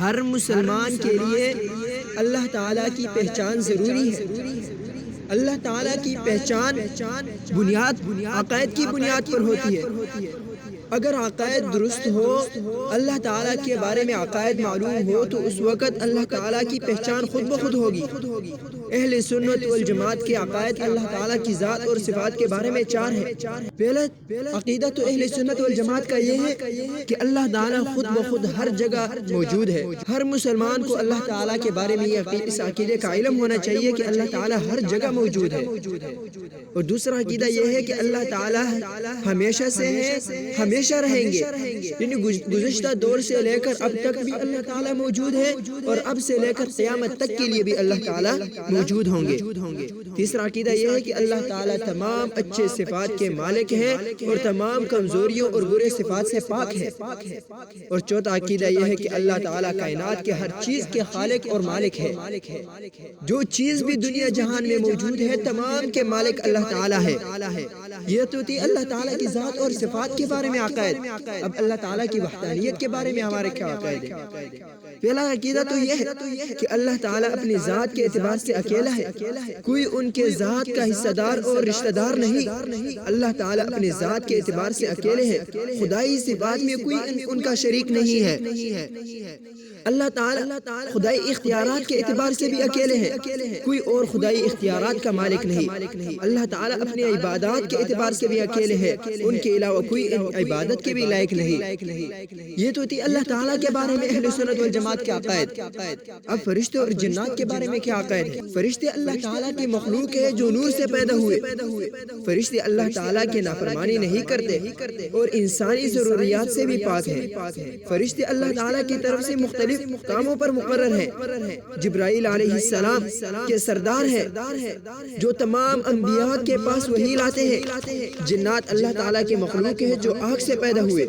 ہر مسلمان کے لیے اللہ تعالیٰ کی پہچان ضروری ہے۔ اللہ تعالیٰ کی پہچان عقائد کی بنیاد پر ہوتی ہے۔ اگر عقائد درست ہو، اللہ تعالیٰ کے بارے میں عقائد معلوم ہو، تو اس وقت اللہ تعالیٰ کی پہچان خود بخود ہوگی۔ اہل سنت والجماعت کے عقائد اللہ تعالیٰ کی ذات اور صفات کے بارے میں چار ہیں۔ پہلا عقیدہ تو اہل سنت والجماعت کا یہ ہے کہ اللہ تعالیٰ خود بخود ہر جگہ موجود ہے۔ ہر مسلمان کو اللہ تعالیٰ کے بارے میں اس عقیدے کا علم ہونا چاہیے کہ اللہ تعالیٰ ہر جگہ موجود ہے۔ اور دوسرا عقیدہ یہ ہے کہ اللہ تعالیٰ ہمیشہ سے ہے، ہمیشہ رہیں گے، یعنی گزشتہ دور سے لے کر اب تک بھی اللہ تعالیٰ موجود ہے، اور اب سے لے کر قیامت تک کے لیے بھی اللہ تعالیٰ موجود ہوں گے۔ تیسرا عقیدہ یہ ہے کہ اللہ تعالیٰ تمام اچھے صفات کے مالک ہے اور تمام کمزوریوں اور برے صفات سے پاک ہے۔ اور چوتھا عقیدہ یہ ہے کہ اللہ تعالیٰ کائنات کے ہر چیز کے خالق اور مالک ہے۔ جو چیز بھی دنیا جہان میں موجود ہے، تمام کے مالک اللہ تعالیٰ ہے۔ یہ تو تھی اللہ تعالیٰ کی ذات اور صفات کے بارے میں عقائد۔ اب اللہ تعالیٰ کی وحدانیت کے بارے میں ہمارے کیا عقائد ہے؟ پہلا عقیدہ تو یہ ہے کہ اللہ تعالیٰ اپنی ذات کے اعتبار سے اکیلا ہے، کوئی ان کے ذات کا حصہ دار اور رشتہ دار نہیں۔ اللہ تعالیٰ اپنی ذات کے اعتبار سے اکیلے ہیں، خدائی صفات میں کوئی ان کا شریک نہیں ہے۔ اللہ تعالیٰ خدائی اختیارات کے اعتبار سے بھی اکیلے ہیں، کوئی اور خدائی اختیارات کا مالک نہیں۔ اللہ تعالیٰ اپنی عبادات کے اعتبار سے بھی اکیلے ہیں، ان کے علاوہ کوئی عبادت کے بھی لائق نہیں۔ یہ تو تھی اللہ تعالیٰ کے بارے میں اہل سنت والجماعت کے عقائد۔ اب فرشتے اور جنات کے بارے میں کیا عقائد ہے؟ فرشتے اللہ تعالیٰ کی مخلوق ہے جو نور سے پیدا ہوئے۔ فرشتے اللہ تعالیٰ کی نافرمانی نہیں کرتے اور انسانی ضروریات سے بھی پاک ہیں۔ فرشتے اللہ تعالیٰ کی طرف سے مختلف کاموں پر مقرر ہیں۔ جبرائیل علیہ السلام کے سردار ہیں جو تمام انبیاء کے پاس وحی لاتے ہیں۔ جنات اللہ تعالیٰ کی مخلوق ہے جو آگ سے پیدا ہوئے۔